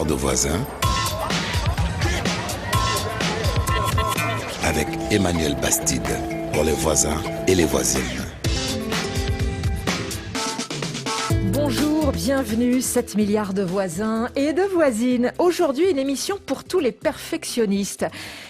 de voisins avec Emmanuel Bastide pour les voisins et les voisines. Bonjour, bienvenue, 7 milliards de voisins et de voisines. Aujourd'hui, une émission pour tous les perfectionnistes,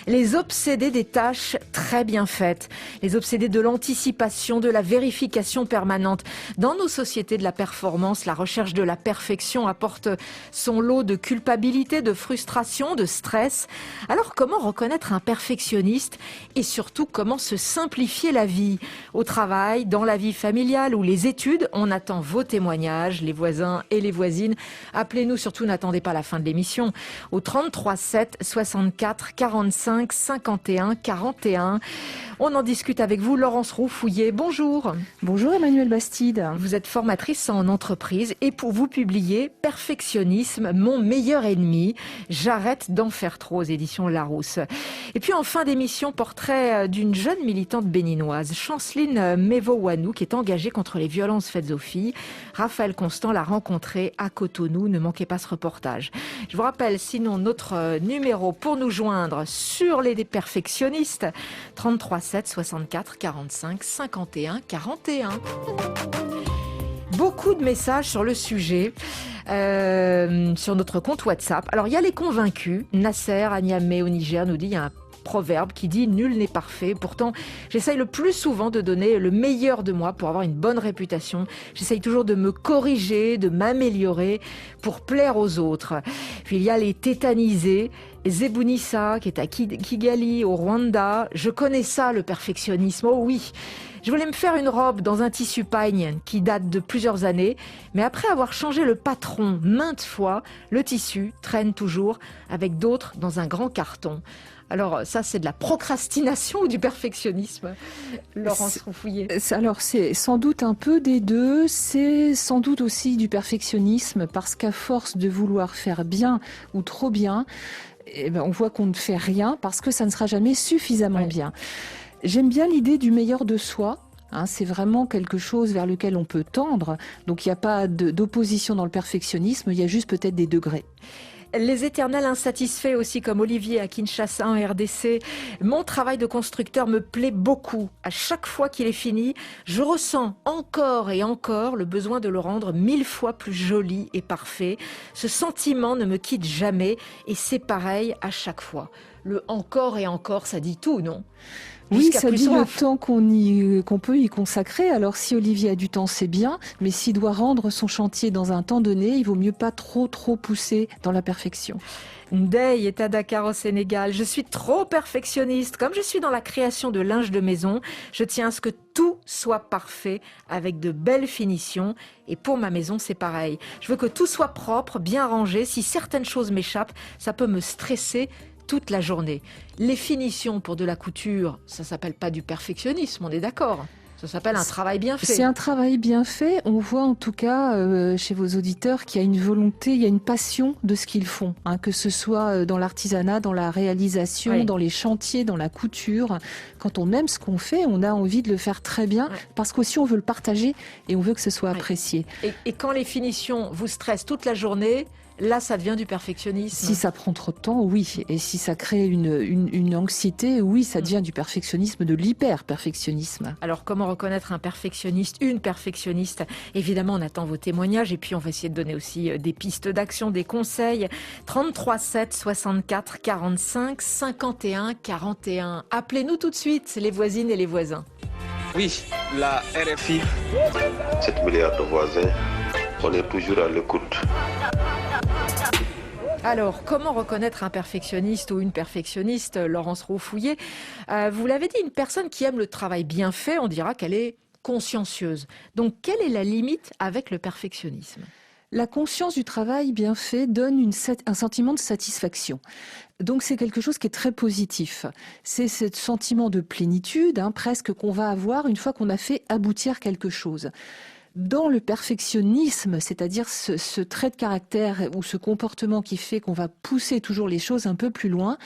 les obsédés des tâches très bien faites, les obsédés de l'anticipation, de la vérification permanente. Dans nos sociétés de la performance, la recherche de la perfection apporte son lot de culpabilité, de frustration, de stress. Alors, comment reconnaître un perfectionniste et surtout, comment se simplifier la vie? Au travail, dans la vie familiale ou les études, on attend vos témoignages. Les voisins et les voisines. Appelez-nous, surtout n'attendez pas la fin de l'émission, au 33 7 64 45 51 41. On en discute avec vous, Laurence Roux-Fouillé. Bonjour. Bonjour Emmanuel Bastide. Vous êtes formatrice en entreprise et pour vous publier Perfectionnisme, mon meilleur ennemi. J'arrête d'en faire trop aux éditions Larousse. Et puis en fin d'émission, portrait d'une jeune militante béninoise, Chanceline Mevo-Wanou, qui est engagée contre les violences faites aux filles. Raphaël Constant l'a rencontrée à Cotonou. Ne manquez pas ce reportage. Je vous rappelle sinon notre numéro pour nous joindre sur les perfectionnistes, 33 7 64 45 51 41. Beaucoup de messages sur le sujet sur notre compte WhatsApp. Alors il y a les convaincus. Nasser à Niamey au Niger nous dit il y a un proverbe qui dit « Nul n'est parfait ». Pourtant, j'essaye le plus souvent de donner le meilleur de moi pour avoir une bonne réputation. J'essaye toujours de me corriger, de m'améliorer pour plaire aux autres. Puis il y a les tétanisés. Zebounissa, qui est à Kigali, au Rwanda. Je connais ça, le perfectionnisme. Oh oui. Je voulais me faire une robe dans un tissu pagne qui date de plusieurs années, mais après avoir changé le patron maintes fois, le tissu traîne toujours avec d'autres dans un grand carton. Alors ça, c'est de la procrastination ou du perfectionnisme, Laurence Roux-Fouillé? Alors c'est sans doute un peu des deux, c'est sans doute aussi du perfectionnisme parce qu'à force de vouloir faire bien ou trop bien, on voit qu'on ne fait rien parce que ça ne sera jamais suffisamment bien. J'aime bien l'idée du meilleur de soi. C'est vraiment quelque chose vers lequel on peut tendre. Donc il n'y a pas d'opposition dans le perfectionnisme, il y a juste peut-être des degrés. Les éternels insatisfaits aussi, comme Olivier à Kinshasa en RDC. Mon travail de constructeur me plaît beaucoup. À chaque fois qu'il est fini, je ressens encore et encore le besoin de le rendre 1000 fois plus joli et parfait. Ce sentiment ne me quitte jamais et c'est pareil à chaque fois. Le encore et encore, ça dit tout, non ? Oui, ça dit le temps qu'on peut y consacrer. Alors si Olivier a du temps, c'est bien, mais s'il doit rendre son chantier dans un temps donné, il vaut mieux pas trop pousser dans la perfection. Ndeye est à Dakar au Sénégal. Je suis trop perfectionniste. Comme je suis dans la création de linge de maison, je tiens à ce que tout soit parfait avec de belles finitions. Et pour ma maison, c'est pareil. Je veux que tout soit propre, bien rangé. Si certaines choses m'échappent, ça peut me stresser toute la journée. Les finitions pour de la couture, ça s'appelle pas du perfectionnisme, on est d'accord? Ça s'appelle un travail bien fait. C'est un travail bien fait. On voit en tout cas chez vos auditeurs qu'il y a une volonté, il y a une passion de ce qu'ils font, que ce soit dans l'artisanat, dans la réalisation, dans les chantiers, dans la couture. Quand on aime ce qu'on fait, on a envie de le faire très bien parce qu'aussi on veut le partager et on veut que ce soit apprécié. Et quand les finitions vous stressent toute la journée, là, ça devient du perfectionnisme. Si ça prend trop de temps, oui. Et si ça crée une anxiété, oui, ça devient du perfectionnisme, de l'hyper-perfectionnisme. Alors, comment reconnaître un perfectionniste, une perfectionniste? Évidemment, on attend vos témoignages et puis on va essayer de donner aussi des pistes d'action, des conseils. 33 7 64 45 51 41. Appelez-nous tout de suite, les voisines et les voisins. Oui, la RFI. 7 milliards de voisins, on est toujours à l'écoute. Alors, comment reconnaître un perfectionniste ou une perfectionniste, Laurence Roux-Fouillé? Vous l'avez dit, une personne qui aime le travail bien fait, on dira qu'elle est consciencieuse. Donc, quelle est la limite avec le perfectionnisme? La conscience du travail bien fait donne un sentiment de satisfaction. Donc c'est quelque chose qui est très positif. C'est ce sentiment de plénitude, presque qu'on va avoir une fois qu'on a fait aboutir quelque chose. Dans le perfectionnisme, c'est-à-dire ce trait de caractère ou ce comportement qui fait qu'on va pousser toujours les choses un peu plus loin,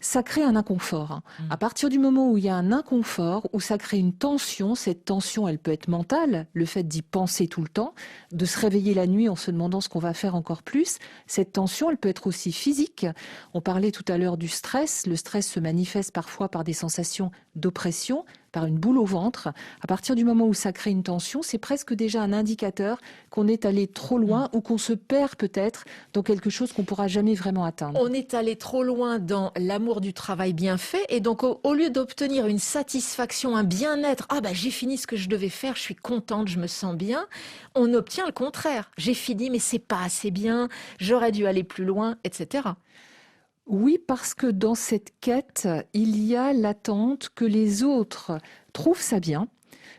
ça crée un inconfort. À partir du moment où il y a un inconfort, où ça crée une tension, cette tension, elle peut être mentale, le fait d'y penser tout le temps, de se réveiller la nuit en se demandant ce qu'on va faire encore plus. Cette tension, elle peut être aussi physique. On parlait tout à l'heure du stress. Le stress se manifeste parfois par des sensations d'oppression, par une boule au ventre. À partir du moment où ça crée une tension, c'est presque déjà un indicateur qu'on est allé trop loin ou qu'on se perd peut-être dans quelque chose qu'on ne pourra jamais vraiment atteindre. On est allé trop loin dans l'amour du travail bien fait et donc au lieu d'obtenir une satisfaction, un bien-être, j'ai fini ce que je devais faire, je suis contente, je me sens bien, on obtient le contraire. J'ai fini mais c'est pas assez bien, j'aurais dû aller plus loin, etc. Oui, parce que dans cette quête, il y a l'attente que les autres trouvent ça bien,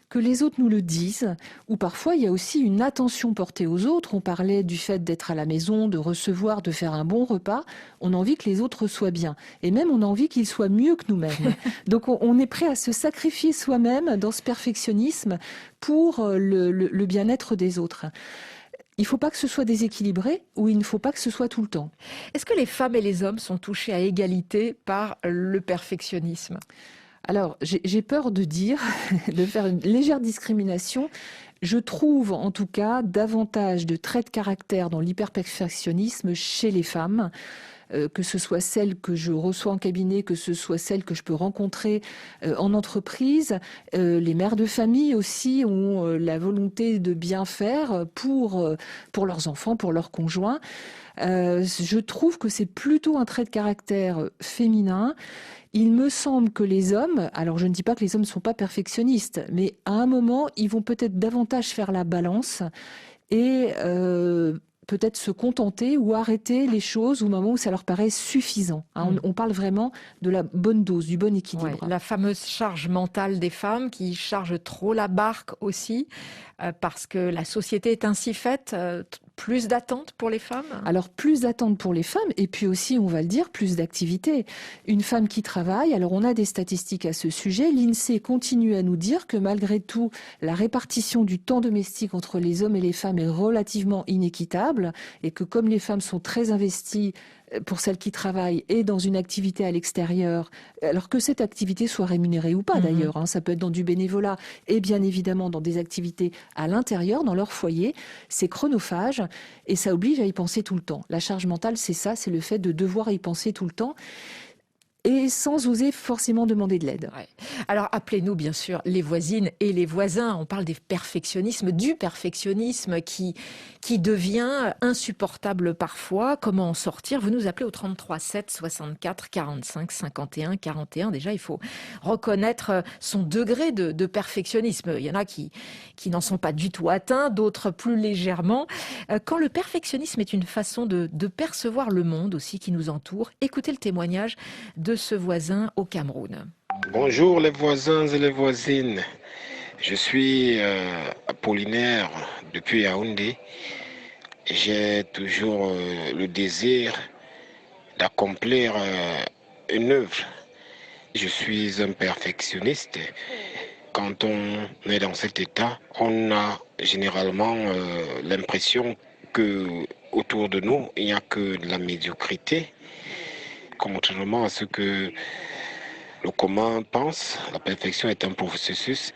que les autres nous le disent, ou parfois il y a aussi une attention portée aux autres. On parlait du fait d'être à la maison, de recevoir, de faire un bon repas. On a envie que les autres soient bien. Et même on a envie qu'ils soient mieux que nous-mêmes. Donc on est prêt à se sacrifier soi-même dans ce perfectionnisme pour le bien-être des autres. Il ne faut pas que ce soit déséquilibré ou il ne faut pas que ce soit tout le temps. Est-ce que les femmes et les hommes sont touchés à égalité par le perfectionnisme ? Alors, j'ai peur de dire, de faire une légère discrimination. Je trouve en tout cas davantage de traits de caractère dans l'hyperperfectionnisme chez les femmes. Que ce soit celles que je reçois en cabinet, que ce soit celles que je peux rencontrer en entreprise. Les mères de famille aussi ont la volonté de bien faire pour leurs enfants, pour leurs conjoints. Je trouve que c'est plutôt un trait de caractère féminin. Il me semble que les hommes, alors je ne dis pas que les hommes ne sont pas perfectionnistes, mais à un moment, ils vont peut-être davantage faire la balance et peut-être se contenter ou arrêter les choses au moment où ça leur paraît suffisant. On parle vraiment de la bonne dose, du bon équilibre. Ouais, la fameuse charge mentale des femmes qui charge trop la barque aussi, parce que la société est ainsi faite. Plus d'attentes pour les femmes ? Alors plus d'attentes pour les femmes et puis aussi, on va le dire, plus d'activités. Une femme qui travaille, alors on a des statistiques à ce sujet. L'INSEE continue à nous dire que malgré tout, la répartition du temps domestique entre les hommes et les femmes est relativement inéquitable et que comme les femmes sont très investies pour celles qui travaillent et dans une activité à l'extérieur, alors que cette activité soit rémunérée ou pas d'ailleurs, ça peut être dans du bénévolat et bien évidemment dans des activités à l'intérieur, dans leur foyer, c'est chronophage et ça oblige à y penser tout le temps. La charge mentale, c'est ça, c'est le fait de devoir y penser tout le temps et sans oser forcément demander de l'aide. Ouais. Alors appelez-nous bien sûr les voisines et les voisins. On parle du perfectionnisme qui devient insupportable parfois. Comment en sortir ? Vous nous appelez au 33 7 64 45 51 41. Déjà, il faut reconnaître son degré de perfectionnisme. Il y en a qui n'en sont pas du tout atteints, d'autres plus légèrement. Quand le perfectionnisme est une façon de percevoir le monde aussi qui nous entoure, écoutez le témoignage de ce voisin au Cameroun. Bonjour les voisins et les voisines. Je suis Apollinaire depuis Yaoundé. J'ai toujours le désir d'accomplir une œuvre. Je suis un perfectionniste. Quand on est dans cet état, on a généralement l'impression que autour de nous, il n'y a que de la médiocrité. Contrairement à ce que le commun pense, la perfection est un processus.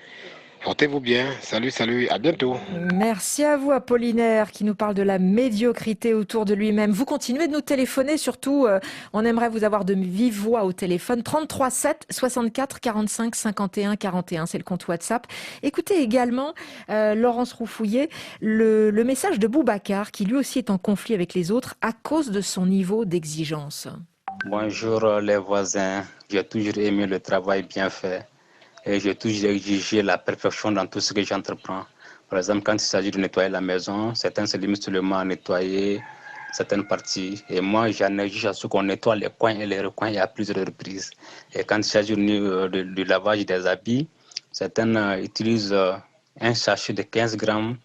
Portez-vous bien. Salut, à bientôt. Merci à vous, Apollinaire, qui nous parle de la médiocrité autour de lui-même. Vous continuez de nous téléphoner, surtout, on aimerait vous avoir de vive voix au téléphone. 33 7 64 45 51 41, c'est le compte WhatsApp. Écoutez également, Laurence Roufouillet, le message de Boubacar, qui lui aussi est en conflit avec les autres à cause de son niveau d'exigence. Bonjour les voisins, j'ai toujours aimé le travail bien fait et j'ai toujours exigé la perfection dans tout ce que j'entreprends. Par exemple, quand il s'agit de nettoyer la maison, certains se limitent seulement à nettoyer certaines parties et moi j'en exige à ce qu'on nettoie les coins et les recoins à plusieurs reprises. Et quand il s'agit du lavage des habits, certains utilisent un sachet de 15 grammes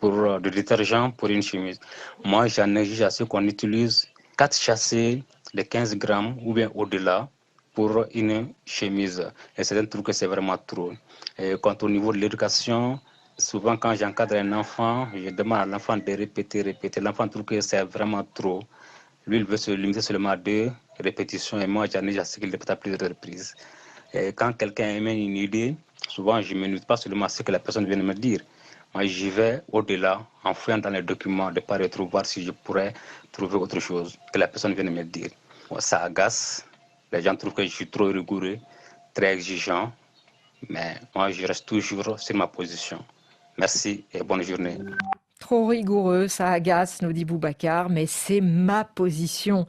de détergent pour une chemise. Moi j'en exige à ce qu'on utilise 4 sachets de 15 grammes ou bien au-delà pour une chemise. Et certains trouvent que c'est vraiment trop. Et quant au niveau de l'éducation, souvent quand j'encadre un enfant, je demande à l'enfant de répéter. L'enfant trouve que c'est vraiment trop. Lui, il veut se limiter seulement à 2 répétitions et moi, j'en ai à ce qu'il répète à plusieurs reprises. Et quand quelqu'un émet une idée, souvent, je ne me limite pas seulement à ce que la personne vient de me dire. Moi, j'y vais au-delà, en fouillant dans les documents de part et d'autre, voir si je pourrais trouver autre chose que la personne vient de me dire. Bon, ça agace. Les gens trouvent que je suis trop rigoureux, très exigeant. Mais moi, je reste toujours sur ma position. Merci et bonne journée. Trop rigoureux, ça agace, nous dit Boubacar, mais c'est ma position.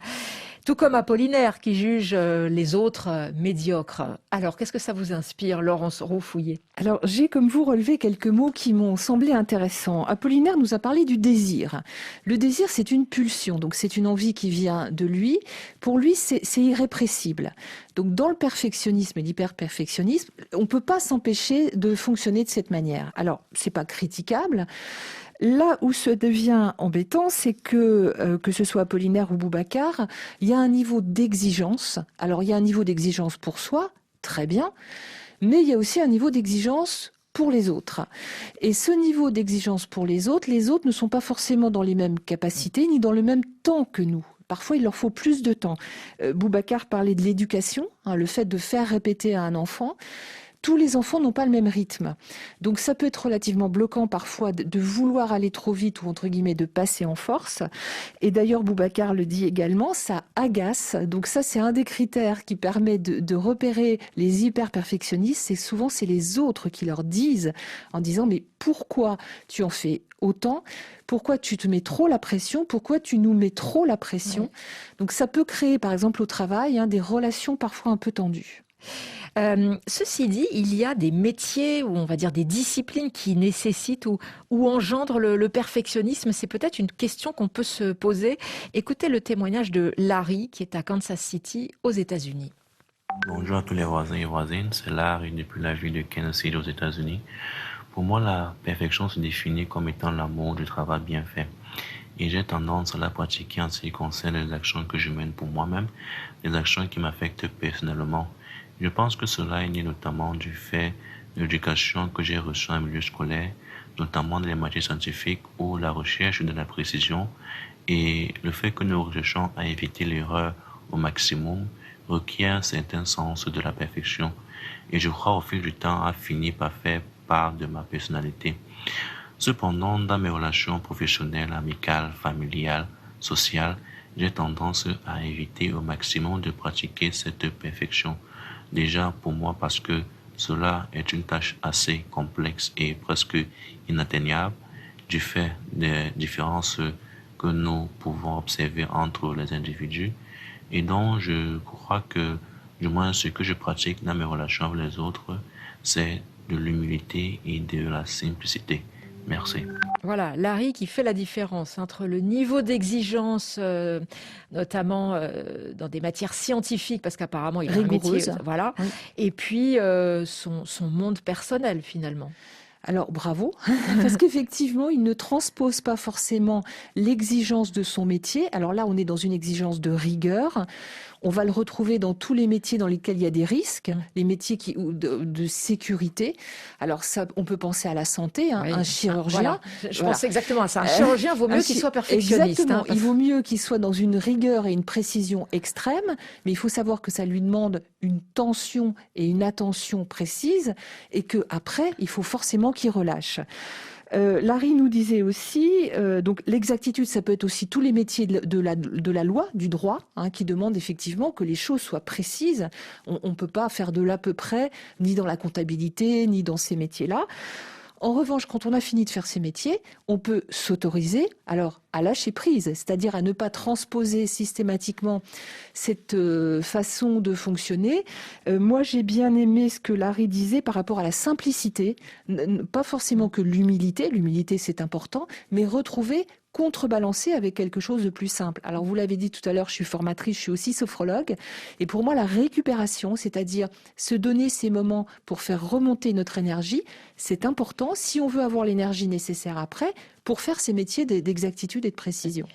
Tout comme Apollinaire qui juge les autres médiocres. Alors, qu'est-ce que ça vous inspire, Laurence Roufouillet? Alors, j'ai comme vous relevé quelques mots qui m'ont semblé intéressants. Apollinaire nous a parlé du désir. Le désir, c'est une pulsion, donc c'est une envie qui vient de lui. Pour lui, c'est irrépressible. Donc, dans le perfectionnisme et l'hyperperfectionnisme, on ne peut pas s'empêcher de fonctionner de cette manière. Alors, c'est pas critiquable. Là où ça devient embêtant, c'est que ce soit Apollinaire ou Boubacar, il y a un niveau d'exigence. Alors, il y a un niveau d'exigence pour soi, très bien, mais il y a aussi un niveau d'exigence pour les autres. Et ce niveau d'exigence pour les autres ne sont pas forcément dans les mêmes capacités ni dans le même temps que nous. Parfois, il leur faut plus de temps. Boubacar parlait de l'éducation, le fait de faire répéter à un enfant. Tous les enfants n'ont pas le même rythme. Donc ça peut être relativement bloquant parfois de vouloir aller trop vite ou entre guillemets de passer en force. Et d'ailleurs, Boubacar le dit également, ça agace. Donc ça, c'est un des critères qui permet de repérer les hyper-perfectionnistes. C'est souvent, c'est les autres qui leur disent, en disant, mais pourquoi tu en fais autant? Pourquoi tu te mets trop la pression? Pourquoi tu nous mets trop la pression? Donc ça peut créer, par exemple au travail, des relations parfois un peu tendues. Ceci dit, il y a des métiers ou on va dire des disciplines qui nécessitent ou engendrent le perfectionnisme. C'est peut-être une question qu'on peut se poser. Écoutez le témoignage de Larry qui est à Kansas City aux États-Unis. Bonjour à tous les voisins et voisines, c'est Larry depuis la ville de Kansas City aux États-Unis. Pour moi, la perfection se définit comme étant l'amour du travail bien fait. Et j'ai tendance à la pratiquer en ce qui concerne les actions que je mène pour moi-même, les actions qui m'affectent personnellement. Je pense que cela est né notamment du fait de l'éducation que j'ai reçue en milieu scolaire, notamment dans les matières scientifiques où la recherche de la précision et le fait que nous recherchons à éviter l'erreur au maximum requiert un certain sens de la perfection. Et je crois au fil du temps a fini par faire part de ma personnalité. Cependant, dans mes relations professionnelles, amicales, familiales, sociales, j'ai tendance à éviter au maximum de pratiquer cette perfection. Déjà pour moi parce que cela est une tâche assez complexe et presque inatteignable du fait des différences que nous pouvons observer entre les individus. Et donc je crois que du moins ce que je pratique dans mes relations avec les autres, c'est de l'humilité et de la simplicité. Merci. Voilà, Larry qui fait la différence entre le niveau d'exigence, notamment dans des matières scientifiques, parce qu'apparemment il a un métier, voilà, oui. Et puis son monde personnel finalement. Alors bravo, parce qu'effectivement, il ne transpose pas forcément l'exigence de son métier. Alors là, on est dans une exigence de rigueur. On va le retrouver dans tous les métiers dans lesquels il y a des risques, les métiers de sécurité. Alors ça, on peut penser à la santé, oui, un chirurgien. Voilà. Je pense exactement à ça. Un chirurgien vaut mieux qu'il soit perfectionniste. Exactement. Il vaut mieux qu'il soit dans une rigueur et une précision extrême, mais il faut savoir que ça lui demande une tension et une attention précise, et que après, il faut forcément qu'il relâche. Larry nous disait aussi, donc l'exactitude, ça peut être aussi tous les métiers de la loi, du droit, qui demandent effectivement que les choses soient précises. On ne peut pas faire de l'à peu près, ni dans la comptabilité, ni dans ces métiers-là. En revanche, quand on a fini de faire ces métiers, on peut s'autoriser alors à lâcher prise, c'est-à-dire à ne pas transposer systématiquement cette façon de fonctionner. Moi, j'ai bien aimé ce que Larry disait par rapport à la simplicité, pas forcément que l'humilité c'est important, mais retrouver contrebalancer avec quelque chose de plus simple. Alors vous l'avez dit tout à l'heure, je suis formatrice, je suis aussi sophrologue, et pour moi la récupération, c'est-à-dire se donner ces moments pour faire remonter notre énergie, c'est important si on veut avoir l'énergie nécessaire après pour faire ces métiers d'exactitude et de précision.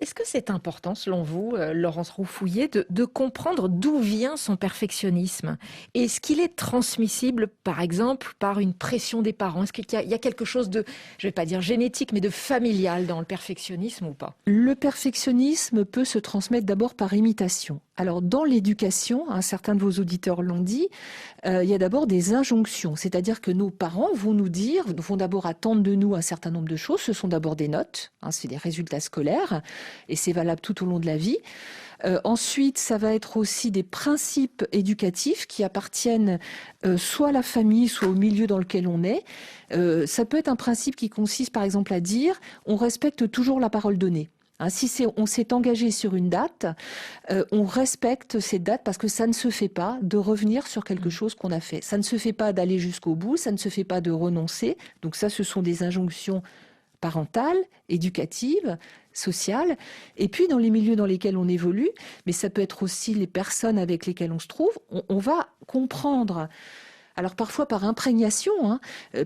Est-ce que c'est important, selon vous, Laurence Roufouillet, de comprendre d'où vient son perfectionnisme? Est-ce qu'il est transmissible, par exemple, par une pression des parents? Est-ce qu'il y a quelque chose de, je ne vais pas dire génétique, mais de familial dans le perfectionnisme ou pas? Le perfectionnisme peut se transmettre d'abord par imitation. Alors, dans l'éducation, certains de vos auditeurs l'ont dit, il y a d'abord des injonctions. C'est-à-dire que nos parents vont nous dire, vont d'abord attendre de nous un certain nombre de choses. Ce sont d'abord des notes, c'est des résultats scolaires, et c'est valable tout au long de la vie. Ensuite, ça va être aussi des principes éducatifs qui appartiennent soit à la famille, soit au milieu dans lequel on est. Ça peut être un principe qui consiste, par exemple, à dire « on respecte toujours la parole donnée ». Si on s'est engagé sur une date, on respecte cette date parce que ça ne se fait pas de revenir sur quelque chose qu'on a fait. Ça ne se fait pas d'aller jusqu'au bout, ça ne se fait pas de renoncer. Donc ça, ce sont des injonctions parentales, éducatives, sociales. Et puis, dans les milieux dans lesquels on évolue, mais ça peut être aussi les personnes avec lesquelles on se trouve, on va comprendre. Alors parfois par imprégnation,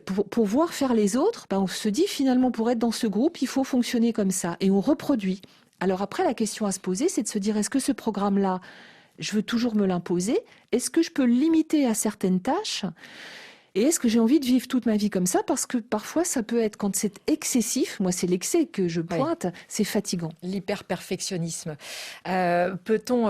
pour voir faire les autres, on se dit finalement pour être dans ce groupe, il faut fonctionner comme ça et on reproduit. Alors après la question à se poser, c'est de se dire est-ce que ce programme-là, je veux toujours me l'imposer? Est-ce que je peux le limiter à certaines tâches? Et est-ce que j'ai envie de vivre toute ma vie comme ça? Parce que parfois, ça peut être, quand c'est excessif, moi c'est l'excès que je pointe, c'est fatigant. L'hyper-perfectionnisme. Peut-on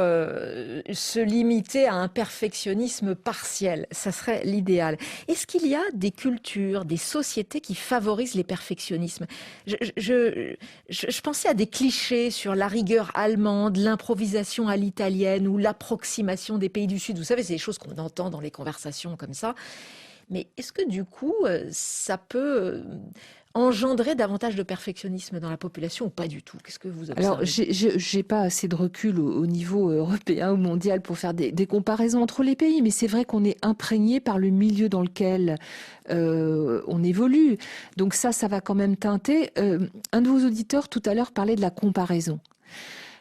se limiter à un perfectionnisme partiel? Ça serait l'idéal. Est-ce qu'il y a des cultures, des sociétés qui favorisent les perfectionnismes? Je pensais à des clichés sur la rigueur allemande, l'improvisation à l'italienne ou l'approximation des pays du Sud. Vous savez, c'est des choses qu'on entend dans les conversations comme ça. Mais est-ce que du coup, ça peut engendrer davantage de perfectionnisme dans la population ou pas du tout? Qu'est-ce que vous observez? Alors, j'ai pas assez de recul au niveau européen ou mondial pour faire des comparaisons entre les pays, mais c'est vrai qu'on est imprégné par le milieu dans lequel on évolue. Donc ça va quand même teinter. Un de vos auditeurs tout à l'heure parlait de la comparaison.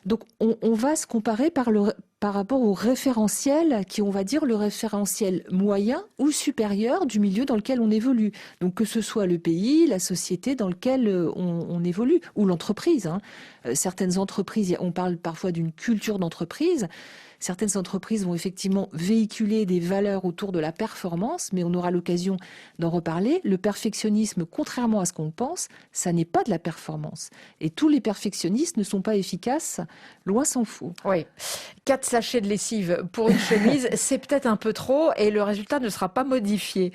Donc on va se comparer par rapport au référentiel qui, on va dire, le référentiel moyen ou supérieur du milieu dans lequel on évolue. Donc que ce soit le pays, la société dans lequel on évolue, ou l'entreprise. Certaines entreprises, on parle parfois d'une culture d'entreprise. Certaines entreprises vont effectivement véhiculer des valeurs autour de la performance, mais on aura l'occasion d'en reparler. Le perfectionnisme, contrairement à ce qu'on pense, ça n'est pas de la performance. Et tous les perfectionnistes ne sont pas efficaces, loin s'en faut. Oui, 4 sachets de lessive pour une chemise, c'est peut-être un peu trop et le résultat ne sera pas modifié.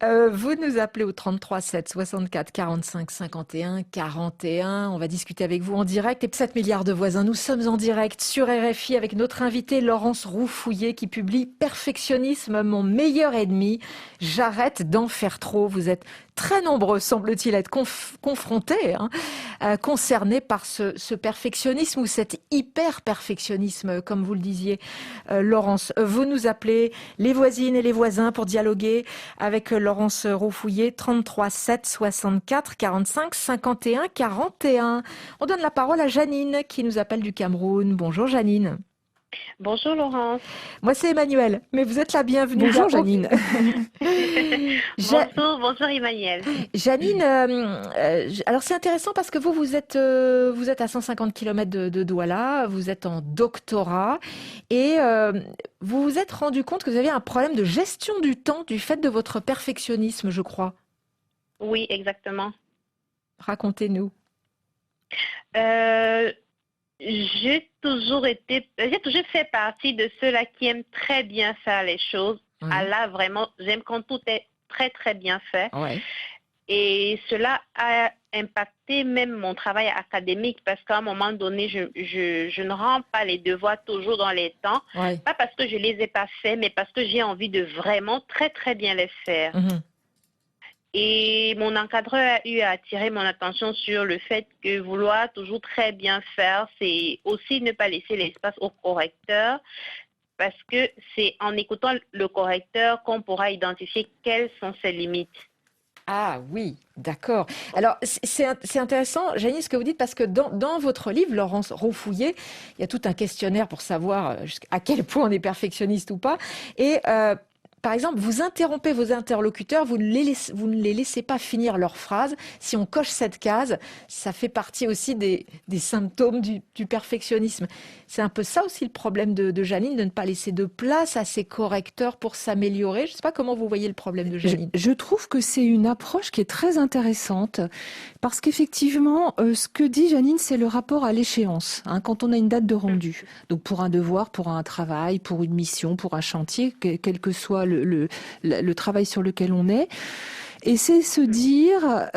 Vous nous appelez au 33 7 64 45 51 41. On va discuter avec vous en direct. Et 7 milliards de voisins, nous sommes en direct sur RFI avec notre invitée Laurence Roufouillet qui publie Perfectionnisme, mon meilleur ennemi. J'arrête d'en faire trop. Vous êtes très nombreux, semble-t-il, à être confrontés, concernés par ce perfectionnisme ou cet hyper-perfectionnisme, comme vous le disiez, Laurence. Vous nous appelez les voisines et les voisins pour dialoguer avec Laurence Roufouillet, 33 7 64 45 51 41. On donne la parole à Janine qui nous appelle du Cameroun. Bonjour Janine. Bonjour Laurence. Moi c'est Emmanuel, mais vous êtes la bienvenue. Bonjour Janine. Bonjour Emmanuel. Janine, alors c'est intéressant parce que vous êtes à 150 km de Douala, vous êtes en doctorat et vous vous êtes rendu compte que vous aviez un problème de gestion du temps du fait de votre perfectionnisme, je crois. Oui, exactement. Racontez-nous. J'ai toujours fait partie de ceux-là qui aiment très bien faire les choses. Oui. Là, vraiment, j'aime quand tout est très, très bien fait. Ouais. Et cela a impacté même mon travail académique parce qu'à un moment donné, je ne rends pas les devoirs toujours dans les temps. Ouais. Pas parce que je ne les ai pas faits, mais parce que j'ai envie de vraiment très, très bien les faire. Mm-hmm. Et mon encadreur a eu à attirer mon attention sur le fait que vouloir toujours très bien faire, c'est aussi ne pas laisser l'espace au correcteur, parce que c'est en écoutant le correcteur qu'on pourra identifier quelles sont ses limites. Ah oui, d'accord. Alors, c'est intéressant, Janine, ce que vous dites, parce que dans votre livre, Laurence Roufouillet, il y a tout un questionnaire pour savoir à quel point on est perfectionniste ou pas. Et par exemple, vous interrompez vos interlocuteurs, vous ne les laissez pas finir leur phrase. Si on coche cette case, ça fait partie aussi des symptômes du perfectionnisme. C'est un peu ça aussi le problème de Janine, de ne pas laisser de place à ses correcteurs pour s'améliorer. Je ne sais pas comment vous voyez le problème de Janine. Je trouve que c'est une approche qui est très intéressante parce qu'effectivement, ce que dit Janine, c'est le rapport à l'échéance, hein, quand on a une date de rendu. Donc pour un devoir, pour un travail, pour une mission, pour un chantier, quel que soit le travail sur lequel on est. Et c'est se dire,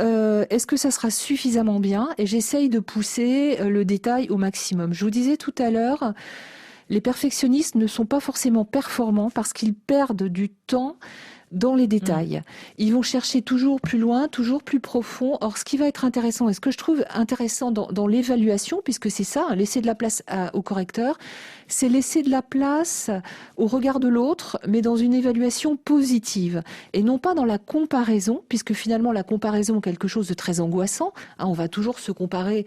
est-ce que ça sera suffisamment bien? Et j'essaye de pousser le détail au maximum. Je vous disais tout à l'heure, les perfectionnistes ne sont pas forcément performants parce qu'ils perdent du temps dans les détails. Ils vont chercher toujours plus loin, toujours plus profond. Or, ce qui va être intéressant, et ce que je trouve intéressant dans l'évaluation, puisque c'est ça, hein, laisser de la place au correcteur, c'est laisser de la place au regard de l'autre, mais dans une évaluation positive. Et non pas dans la comparaison, puisque finalement, la comparaison est quelque chose de très angoissant. Hein, on va toujours se comparer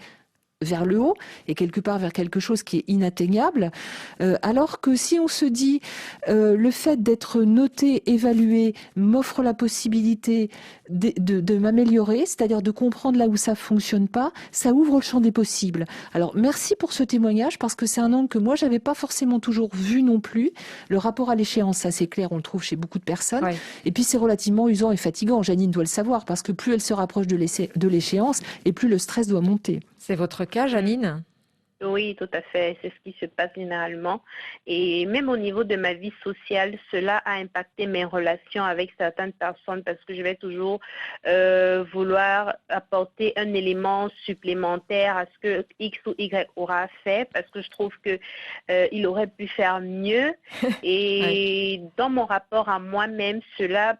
vers le haut et quelque part vers quelque chose qui est inatteignable, alors que si on se dit le fait d'être noté, évalué m'offre la possibilité de m'améliorer, c'est-à-dire de comprendre là où ça fonctionne pas, ça ouvre le champ des possibles. Alors merci pour ce témoignage parce que c'est un angle que moi j'avais pas forcément toujours vu non plus. Le rapport à l'échéance, ça c'est clair, on le trouve chez beaucoup de personnes. Ouais. Et puis c'est relativement usant et fatigant. Janine doit le savoir parce que plus elle se rapproche de l'échéance et plus le stress doit monter. C'est votre cas, Janine ? Oui, tout à fait. C'est ce qui se passe généralement. Et même au niveau de ma vie sociale, cela a impacté mes relations avec certaines personnes parce que je vais toujours vouloir apporter un élément supplémentaire à ce que X ou Y aura fait parce que je trouve que il aurait pu faire mieux. Et dans mon rapport à moi-même, cela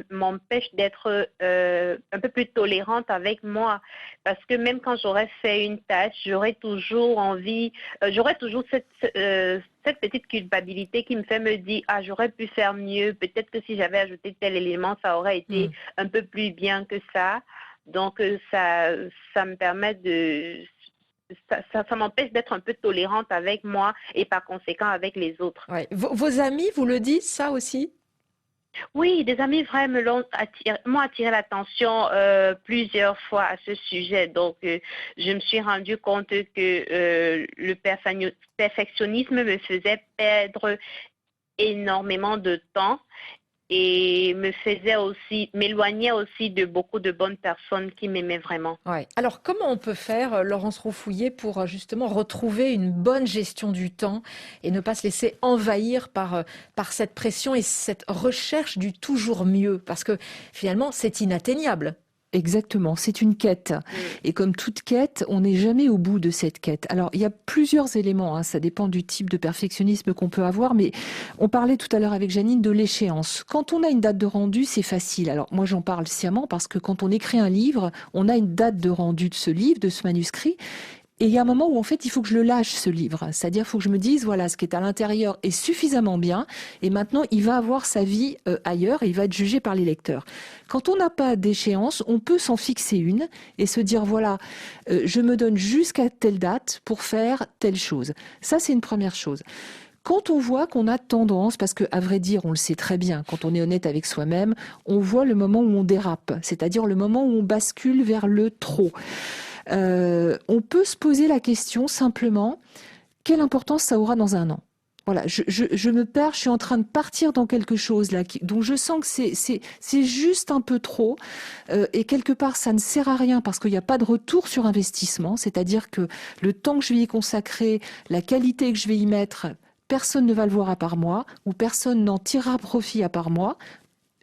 m'empêche d'être un peu plus tolérante avec moi parce que même quand j'aurais fait une tâche, j'aurais toujours envie, j'aurais toujours cette petite culpabilité qui me fait me dire « Ah, j'aurais pu faire mieux, peut-être que si j'avais ajouté tel élément, ça aurait été un peu plus bien que ça. » Donc, ça me permet de... Ça m'empêche d'être un peu tolérante avec moi et par conséquent avec les autres. Ouais. Vos amis vous le disent, ça aussi ? Oui, des amis vrais m'ont attiré l'attention plusieurs fois à ce sujet. Donc, je me suis rendu compte que le perfectionnisme me faisait perdre énormément de temps et m'éloignait aussi de beaucoup de bonnes personnes qui m'aimaient vraiment. Ouais. Alors, comment on peut faire, Laurence Roufouillet, pour justement retrouver une bonne gestion du temps et ne pas se laisser envahir par cette pression et cette recherche du toujours mieux? Parce que finalement, c'est inatteignable. Exactement, c'est une quête. Et comme toute quête, on n'est jamais au bout de cette quête. Alors, il y a plusieurs éléments, hein, ça dépend du type de perfectionnisme qu'on peut avoir, mais on parlait tout à l'heure avec Janine de l'échéance. Quand on a une date de rendu, c'est facile. Alors, moi, j'en parle sciemment parce que quand on écrit un livre, on a une date de rendu de ce livre, de ce manuscrit. Et il y a un moment où, en fait, il faut que je le lâche, ce livre. C'est-à-dire, il faut que je me dise, voilà, ce qui est à l'intérieur est suffisamment bien. Et maintenant, il va avoir sa vie ailleurs et il va être jugé par les lecteurs. Quand on n'a pas d'échéance, on peut s'en fixer une et se dire, voilà, je me donne jusqu'à telle date pour faire telle chose. Ça, c'est une première chose. Quand on voit qu'on a tendance, parce que à vrai dire, on le sait très bien, quand on est honnête avec soi-même, on voit le moment où on dérape, c'est-à-dire le moment où on bascule vers le trop. On peut se poser la question simplement, quelle importance ça aura dans un an ? Voilà, je me perds, je suis en train de partir dans quelque chose là, dont je sens que c'est juste un peu trop, et quelque part ça ne sert à rien parce qu'il n'y a pas de retour sur investissement, c'est-à-dire que le temps que je vais y consacrer, la qualité que je vais y mettre, personne ne va le voir à part moi, ou personne n'en tirera profit à part moi,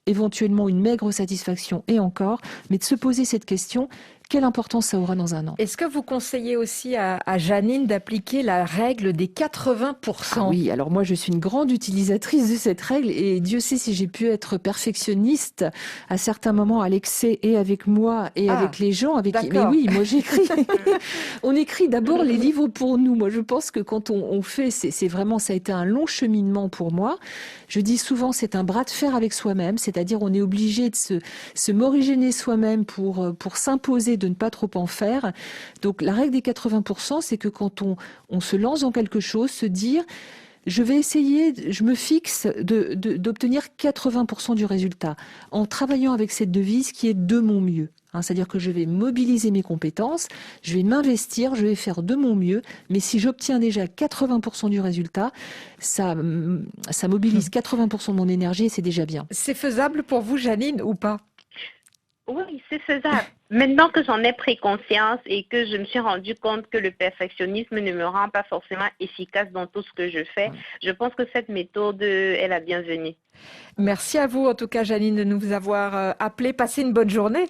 éventuellement une maigre satisfaction et encore, mais de se poser cette question, quelle importance ça aura dans un an? Est-ce que vous conseillez aussi à Janine d'appliquer la règle des 80%? Ah oui, alors moi je suis une grande utilisatrice de cette règle et Dieu sait si j'ai pu être perfectionniste à certains moments à l'excès et avec moi et avec les gens avec qui... Mais oui, moi j'écris. On écrit d'abord les livres pour nous. Moi je pense que quand on fait, c'est vraiment, ça a été un long cheminement pour moi. Je dis souvent c'est un bras de fer avec soi-même, c'est-à-dire on est obligé de se morigéner soi-même pour s'imposer de ne pas trop en faire. Donc la règle des 80%, c'est que quand on se lance dans quelque chose, se dire je vais essayer, je me fixe d'obtenir 80% du résultat en travaillant avec cette devise qui est de mon mieux. C'est-à-dire que je vais mobiliser mes compétences, je vais m'investir, je vais faire de mon mieux, mais si j'obtiens déjà 80% du résultat, ça mobilise 80% de mon énergie et c'est déjà bien. C'est faisable pour vous, Janine, ou pas? Oui, c'est faisable. Maintenant que j'en ai pris conscience et que je me suis rendu compte que le perfectionnisme ne me rend pas forcément efficace dans tout ce que je fais, je pense que cette méthode est la bienvenue. Merci à vous, en tout cas, Janine, de nous avoir appelé. Passez une bonne journée.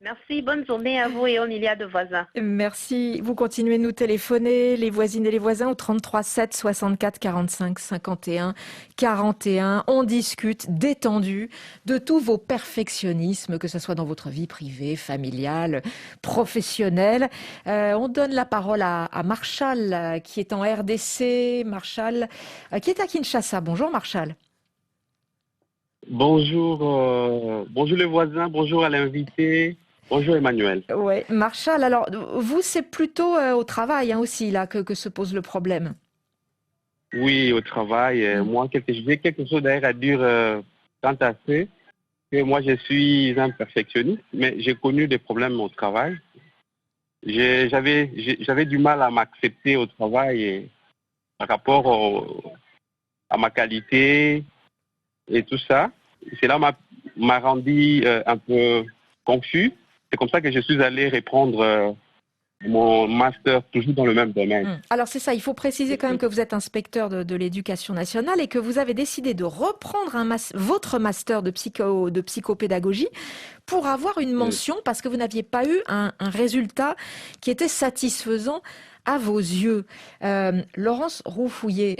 Merci, bonne journée à vous et on y a de voisins. Merci. Vous continuez de nous téléphoner, les voisines et les voisins, au 33 7 64 45 51 41. On discute détendu de tous vos perfectionnismes, que ce soit dans votre vie privée, familiale, professionnelle. On donne la parole à Marshall, qui est en RDC. Marshall, qui est à Kinshasa. Bonjour, Marshall. Bonjour, bonjour les voisins, bonjour à l'invité. Bonjour Emmanuel. Ouais, Marshall, alors vous, c'est plutôt au travail aussi là que se pose le problème. Oui, au travail. Moi, j'ai quelque chose d'ailleurs à dire quant à ça. Que moi, je suis un perfectionniste, mais j'ai connu des problèmes au travail. J'avais du mal à m'accepter au travail et, par rapport à ma qualité et tout ça. Cela m'a rendu un peu confus. C'est comme ça que je suis allé reprendre mon master toujours dans le même domaine. Alors c'est ça, il faut préciser quand même que vous êtes inspecteur de l'éducation nationale et que vous avez décidé de reprendre votre master de psychopédagogie pour avoir une mention parce que vous n'aviez pas eu un résultat qui était satisfaisant à vos yeux. Laurence Roufouillet,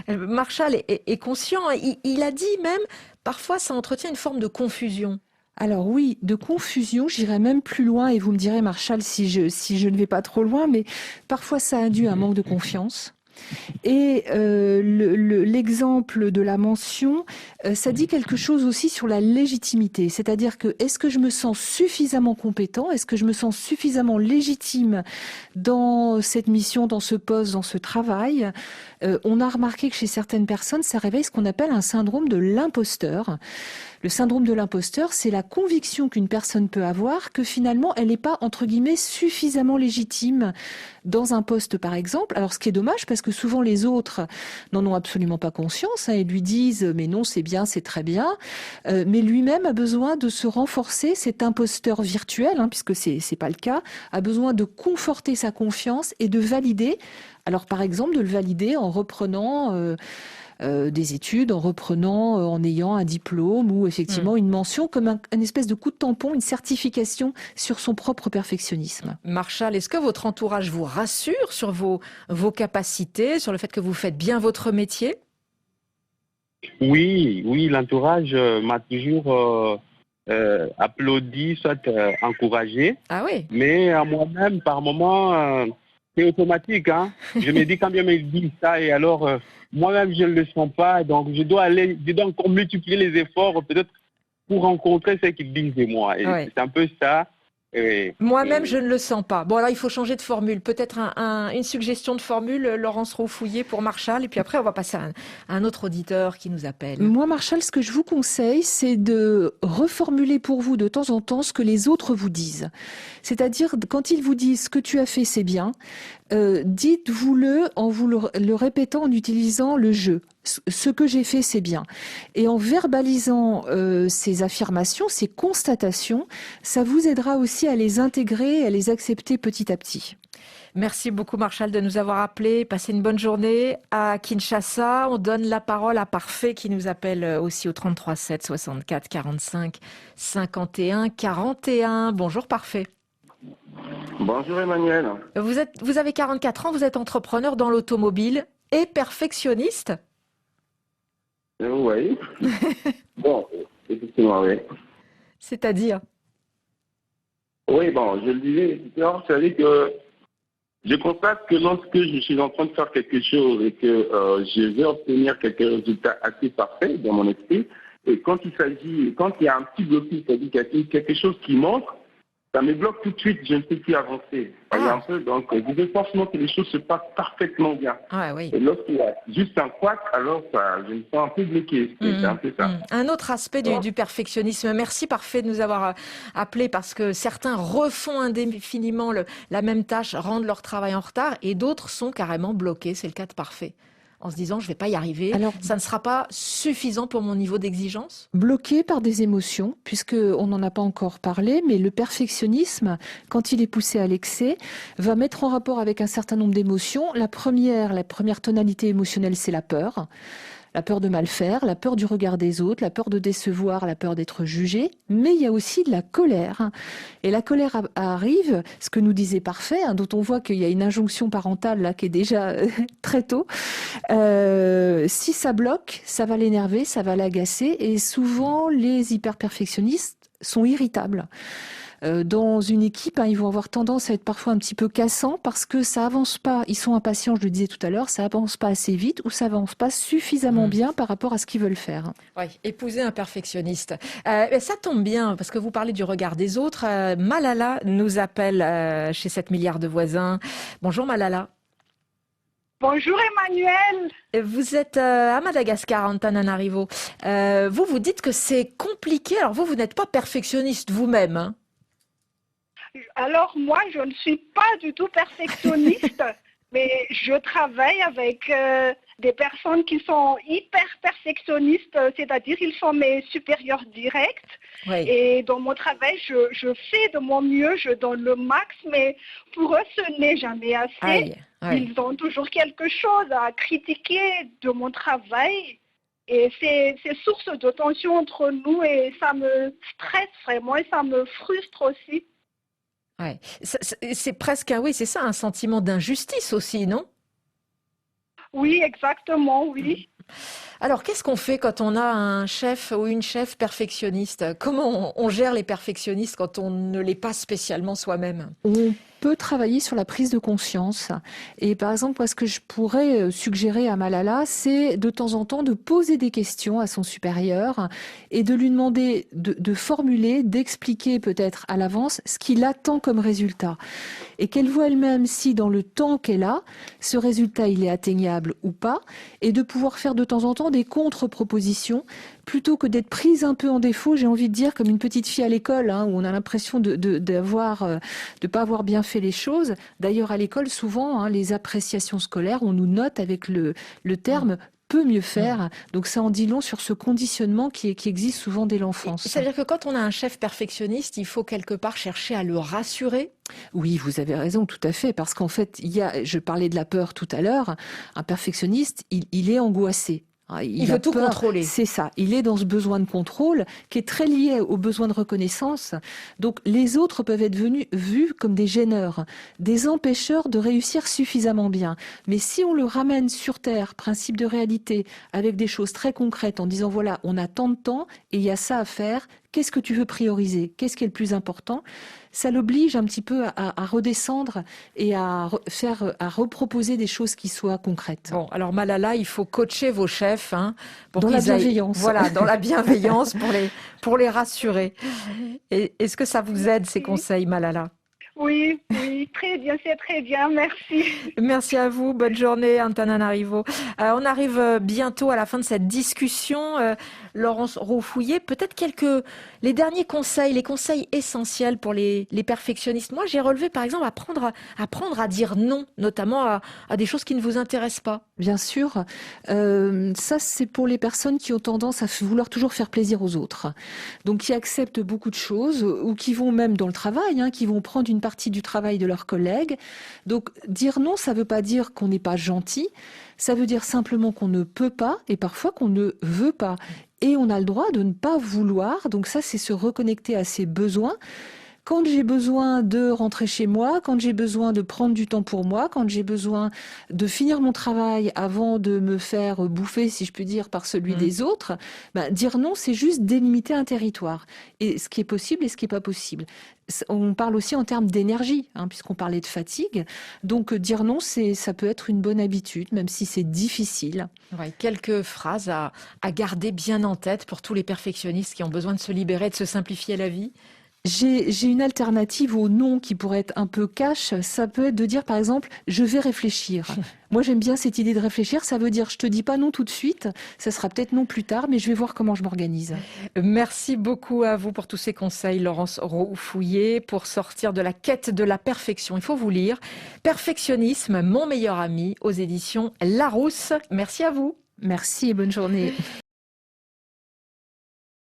Marshall est conscient, il a dit même, parfois ça entretient une forme de confusion. Alors oui, de confusion, j'irai même plus loin et vous me direz, Marshall, si je ne vais pas trop loin, mais parfois ça induit un manque de confiance. Et l'exemple de la mention, ça dit quelque chose aussi sur la légitimité. C'est-à-dire que est-ce que je me sens suffisamment compétent? Est-ce que je me sens suffisamment légitime dans cette mission, dans ce poste, dans ce travail? On a remarqué que chez certaines personnes, ça réveille ce qu'on appelle un syndrome de l'imposteur. Le syndrome de l'imposteur, c'est la conviction qu'une personne peut avoir que finalement, elle n'est pas, entre guillemets, suffisamment légitime dans un poste, par exemple. Alors, ce qui est dommage, parce que souvent les autres n'en ont absolument pas conscience et lui disent « mais non, c'est bien, c'est très bien ». Mais lui-même a besoin de se renforcer, cet imposteur virtuel, puisque c'est pas le cas, a besoin de conforter sa confiance et de valider. Alors, par exemple, de le valider en reprenant des études, en ayant un diplôme ou effectivement une mention comme une espèce de coup de tampon, une certification sur son propre perfectionnisme. Marshall, est-ce que votre entourage vous rassure sur vos capacités, sur le fait que vous faites bien votre métier? Oui, l'entourage m'a toujours applaudi, soit encouragé. Ah oui. Mais à moi-même, par moment, c'est automatique. Je me dis quand bien ils disent ça et alors moi-même je ne le sens pas. Donc je dois encore multiplier les efforts peut-être pour rencontrer ce qu'ils disent de moi. Et c'est un peu ça. Moi-même, je ne le sens pas. Bon, alors il faut changer de formule. Peut-être une suggestion de formule, Laurence Roufouillet, pour Marshall. Et puis après, on va passer à un autre auditeur qui nous appelle. Moi, Marshall, ce que je vous conseille, c'est de reformuler pour vous de temps en temps ce que les autres vous disent. C'est-à-dire, quand ils vous disent « ce que tu as fait, c'est bien », dites-vous-le en vous le répétant, en utilisant le « je ». Ce que j'ai fait, c'est bien. Et en verbalisant ces affirmations, ces constatations, ça vous aidera aussi à les intégrer, à les accepter petit à petit. Merci beaucoup Marshall de nous avoir appelés. Passez une bonne journée à Kinshasa. On donne la parole à Parfait qui nous appelle aussi au 33 7 64 45 51 41. Bonjour Parfait. Bonjour Emmanuel. Vous avez 44 ans, vous êtes entrepreneur dans l'automobile et perfectionniste. Oui. Bon, effectivement, oui. C'est-à-dire? Oui, bon, je le disais, c'est-à-dire que je constate que lorsque je suis en train de faire quelque chose et que je vais obtenir quelques résultats assez parfaits dans mon esprit, et quand il y a un petit blocus, c'est-à-dire qu'il y a quelque chose qui manque, ça me bloque tout de suite, je ne peux plus avancer. Voyez un peu, donc je veux forcément que les choses se passent parfaitement bien. Ah, oui. Et lorsqu'il y a juste un couac, alors je me sens un peu bloqué. C'est un peu ça. Un autre aspect du perfectionnisme. Merci Parfait de nous avoir appelé, parce que certains refont indéfiniment la même tâche, rendent leur travail en retard, et d'autres sont carrément bloqués. C'est le cas de Parfait, en se disant je vais pas y arriver, alors, ça ne sera pas suffisant pour mon niveau d'exigence. Bloqué par des émotions, puisque on n'en a pas encore parlé, mais le perfectionnisme, quand il est poussé à l'excès, va mettre en rapport avec un certain nombre d'émotions. La première tonalité émotionnelle, c'est la peur. La peur de mal faire, la peur du regard des autres, la peur de décevoir, la peur d'être jugé. Mais il y a aussi de la colère. Et la colère arrive, ce que nous disait Parfait, dont on voit qu'il y a une injonction parentale là qui est déjà très tôt. Si ça bloque, ça va l'énerver, ça va l'agacer. Et souvent, les hyper-perfectionnistes sont irritables. Dans une équipe, ils vont avoir tendance à être parfois un petit peu cassants parce que ça avance pas. Ils sont impatients, je le disais tout à l'heure, ça avance pas assez vite ou ça avance pas suffisamment bien par rapport à ce qu'ils veulent faire. Oui, épouser un perfectionniste. Ça tombe bien parce que vous parlez du regard des autres. Malala nous appelle chez 7 milliards de voisins. Bonjour Malala. Bonjour Emmanuel. Vous êtes à Madagascar, Antananarivo. Vous dites que c'est compliqué. Alors vous n'êtes pas perfectionniste vous-même, hein? Alors moi, je ne suis pas du tout perfectionniste, mais je travaille avec des personnes qui sont hyper perfectionnistes, c'est-à-dire ils sont mes supérieurs directs. Oui. Et dans mon travail, je fais de mon mieux, je donne le max, mais pour eux, ce n'est jamais assez. Aïe. Ils ont toujours quelque chose à critiquer de mon travail. Et c'est source de tension entre nous et ça me stresse vraiment et ça me frustre aussi. Ouais. C'est presque c'est ça, un sentiment d'injustice aussi, non? Oui, exactement, oui. Alors, qu'est-ce qu'on fait quand on a un chef ou une chef perfectionniste? Comment on gère les perfectionnistes quand on ne l'est pas spécialement soi-même? On peut travailler sur la prise de conscience. Et par exemple, moi, ce que je pourrais suggérer à Malala, c'est de temps en temps de poser des questions à son supérieur et de lui demander de formuler, d'expliquer peut-être à l'avance ce qu'il attend comme résultat. Et qu'elle voit elle-même si dans le temps qu'elle a, ce résultat il est atteignable ou pas, et de pouvoir faire de temps en temps des contre-propositions plutôt que d'être prise un peu en défaut, j'ai envie de dire, comme une petite fille à l'école, où on a l'impression de pas avoir bien fait les choses. D'ailleurs, à l'école, souvent, les appréciations scolaires, on nous note avec le terme peut mieux faire. Donc ça en dit long sur ce conditionnement qui existe souvent dès l'enfance. C'est-à-dire que quand on a un chef perfectionniste, il faut quelque part chercher à le rassurer? Oui, vous avez raison, tout à fait. Parce qu'en fait, je parlais de la peur tout à l'heure, un perfectionniste, il est angoissé. Il veut tout contrôler. C'est ça. Il est dans ce besoin de contrôle qui est très lié au besoin de reconnaissance. Donc, les autres peuvent être vus comme des gêneurs, des empêcheurs de réussir suffisamment bien. Mais si on le ramène sur terre, principe de réalité, avec des choses très concrètes, en disant voilà, on a tant de temps et il y a ça à faire, qu'est-ce que tu veux prioriser? Qu'est-ce qui est le plus important? Ça l'oblige un petit peu à redescendre et à reproposer des choses qui soient concrètes. Bon, alors Malala, il faut coacher vos chefs pour dans la bienveillance. Voilà, dans la bienveillance pour les rassurer. Est-ce que ça vous aide ces conseils, Malala? Oui, très bien, c'est très bien, merci. Merci à vous, bonne journée Antananarivo. On arrive bientôt à la fin de cette discussion. Laurence Roufouillet, peut-être les derniers conseils, les conseils essentiels pour les perfectionnistes. Moi, j'ai relevé par exemple apprendre à dire non, notamment à des choses qui ne vous intéressent pas. Bien sûr, ça c'est pour les personnes qui ont tendance à vouloir toujours faire plaisir aux autres. Donc qui acceptent beaucoup de choses ou qui vont même dans le travail, qui vont prendre une partie du travail de leurs collègues. Donc dire non, ça ne veut pas dire qu'on n'est pas gentil, ça veut dire simplement qu'on ne peut pas et parfois qu'on ne veut pas. Et on a le droit de ne pas vouloir, donc ça c'est se reconnecter à ses besoins. Quand j'ai besoin de rentrer chez moi, quand j'ai besoin de prendre du temps pour moi, quand j'ai besoin de finir mon travail avant de me faire bouffer, si je puis dire, par celui des autres, dire non, c'est juste délimiter un territoire. Et ce qui est possible et ce qui n'est pas possible. On parle aussi en termes d'énergie, puisqu'on parlait de fatigue. Donc dire non, ça peut être une bonne habitude, même si c'est difficile. Ouais, quelques phrases à garder bien en tête pour tous les perfectionnistes qui ont besoin de se libérer, de se simplifier la vie. J'ai une alternative au non qui pourrait être un peu cash. Ça peut être de dire, par exemple, je vais réfléchir. Moi, j'aime bien cette idée de réfléchir. Ça veut dire, je te dis pas non tout de suite. Ça sera peut-être non plus tard, mais je vais voir comment je m'organise. Merci beaucoup à vous pour tous ces conseils, Laurence Roux-Fouillé, pour sortir de la quête de la perfection. Il faut vous lire Perfectionnisme, mon meilleur ami, aux éditions Larousse. Merci à vous. Merci et bonne journée.